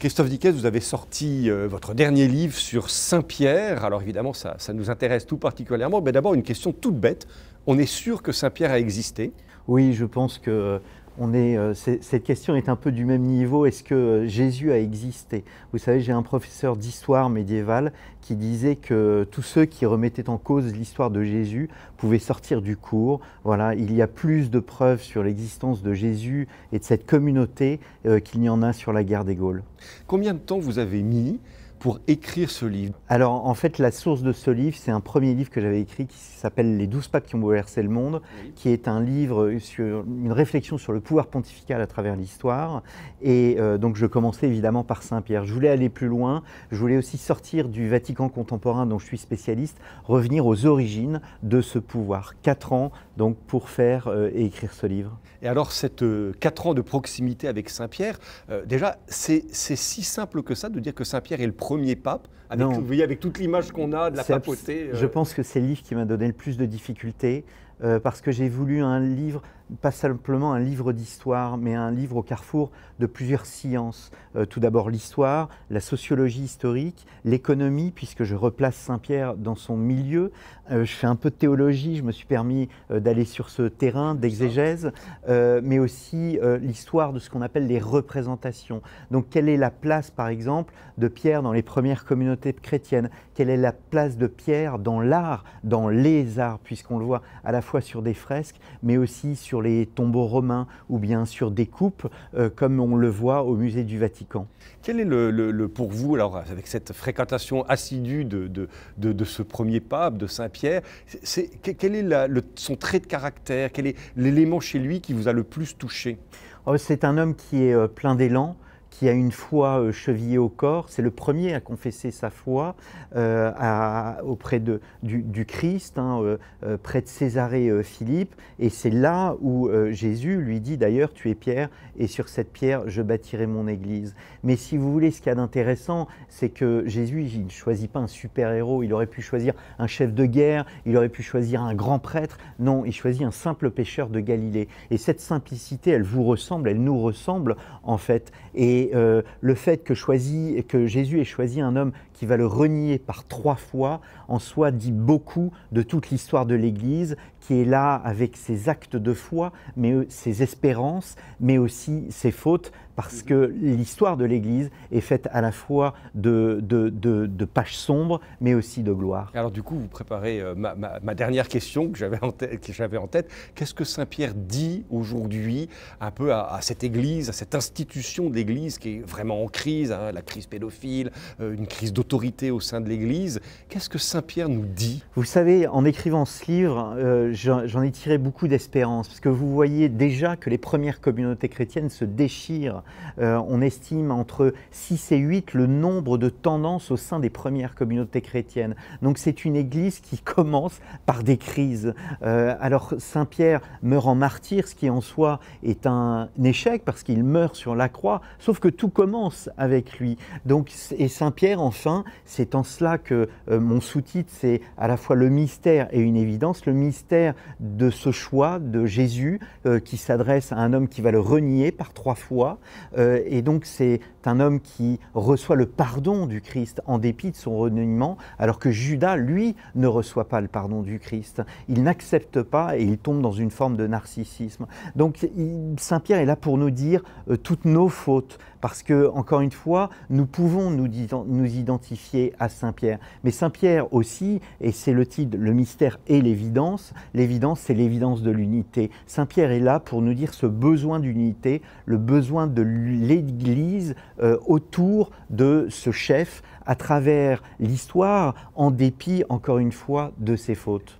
Christophe Dickès, vous avez sorti votre dernier livre sur Saint-Pierre. Alors évidemment, ça nous intéresse tout particulièrement. Mais d'abord, une question toute bête. On est sûr que Saint-Pierre a existé? Oui, je pense que cette question est un peu du même niveau. Est-ce que Jésus a existé? Vous savez, j'ai un professeur d'histoire médiévale qui disait que tous ceux qui remettaient en cause l'histoire de Jésus pouvaient sortir du cours. Voilà, il y a plus de preuves sur l'existence de Jésus et de cette communauté qu'il n'y en a sur la guerre des Gaules. Combien de temps vous avez mis pour écrire ce livre? Alors en fait, la source de ce livre, c'est un premier livre que j'avais écrit qui s'appelle Les 12 papes qui ont bouleversé le monde, oui, qui est un livre sur une réflexion sur le pouvoir pontifical à travers l'histoire. Et donc je commençais évidemment par Saint-Pierre. Je voulais aller plus loin, je voulais aussi sortir du Vatican contemporain dont je suis spécialiste, revenir aux origines de ce pouvoir. 4 ans donc pour faire et écrire ce livre. Et alors, 4 ans de proximité avec Saint-Pierre, déjà, c'est si simple que ça de dire que Saint-Pierre est le premier pape, vous voyez, avec toute l'image qu'on a de la papauté. Je pense que c'est le livre qui m'a donné le plus de difficultés, parce que j'ai voulu un livre, pas simplement un livre d'histoire, mais un livre au carrefour de plusieurs sciences. Tout d'abord l'histoire, la sociologie historique, l'économie, puisque je replace Saint-Pierre dans son milieu. Je fais un peu de théologie, je me suis permis d'aller sur ce terrain d'exégèse, mais aussi l'histoire de ce qu'on appelle les représentations. Donc quelle est la place, par exemple, de Pierre dans les premières communautés chrétiennes? Quelle est la place de Pierre dans l'art, dans les arts, puisqu'on le voit à la fois sur des fresques, mais aussi sur les tombeaux romains ou bien sur des coupes, comme on le voit au musée du Vatican. Quel est pour vous, alors avec cette fréquentation assidue de ce premier pape, de Saint-Pierre, quel est son trait de caractère? Quel est l'élément chez lui qui vous a le plus touché? C'est un homme qui est plein d'élan, qui a une foi chevillée au corps. C'est le premier à confesser sa foi auprès du Christ, près de Césarée Philippe. Et c'est là où Jésus lui dit d'ailleurs, tu es Pierre, et sur cette pierre, je bâtirai mon église. Mais si vous voulez, ce qu'il y a d'intéressant, c'est que Jésus, il ne choisit pas un super-héros. Il aurait pu choisir un chef de guerre, il aurait pu choisir un grand prêtre. Non, il choisit un simple pêcheur de Galilée. Et cette simplicité, elle vous ressemble, elle nous ressemble en fait. Et le fait que Jésus ait choisi un homme qui va le renier par 3 fois, en soi dit beaucoup de toute l'histoire de l'Église, qui est là avec ses actes de foi, mais ses espérances, mais aussi ses fautes, parce que l'histoire de l'Église est faite à la fois de pages sombres, mais aussi de gloire. Alors du coup, vous préparez ma dernière question que j'avais en tête. Qu'est-ce que Saint-Pierre dit aujourd'hui un peu à cette Église, à cette institution d'Église qui est vraiment en crise, la crise pédophile, une crise d'autorité au sein de l'Église? Qu'est-ce que Saint-Pierre nous dit? Vous savez, en écrivant ce livre, j'en ai tiré beaucoup d'espérance, parce que vous voyez déjà que les premières communautés chrétiennes se déchirent. On estime entre 6 et 8 le nombre de tendances au sein des premières communautés chrétiennes. Donc c'est une église qui commence par des crises. Alors Saint-Pierre meurt en martyr, ce qui en soi est un échec, parce qu'il meurt sur la croix, sauf que tout commence avec lui. Donc, et Saint-Pierre, enfin, c'est en cela que mon sous-titre, c'est à la fois le mystère et une évidence, le mystère de ce choix de Jésus qui s'adresse à un homme qui va le renier par 3 fois. Et donc c'est un homme qui reçoit le pardon du Christ en dépit de son reniement, alors que Judas, lui, ne reçoit pas le pardon du Christ. Il n'accepte pas et il tombe dans une forme de narcissisme. Donc Saint-Pierre est là pour nous dire toutes nos fautes, parce que, encore une fois, nous pouvons nous identifier à Saint-Pierre. Mais Saint-Pierre aussi, et c'est le titre, le mystère et l'évidence, c'est l'évidence de l'unité. Saint-Pierre est là pour nous dire ce besoin d'unité, le besoin de l'Église autour de ce chef, à travers l'histoire, en dépit, encore une fois, de ses fautes.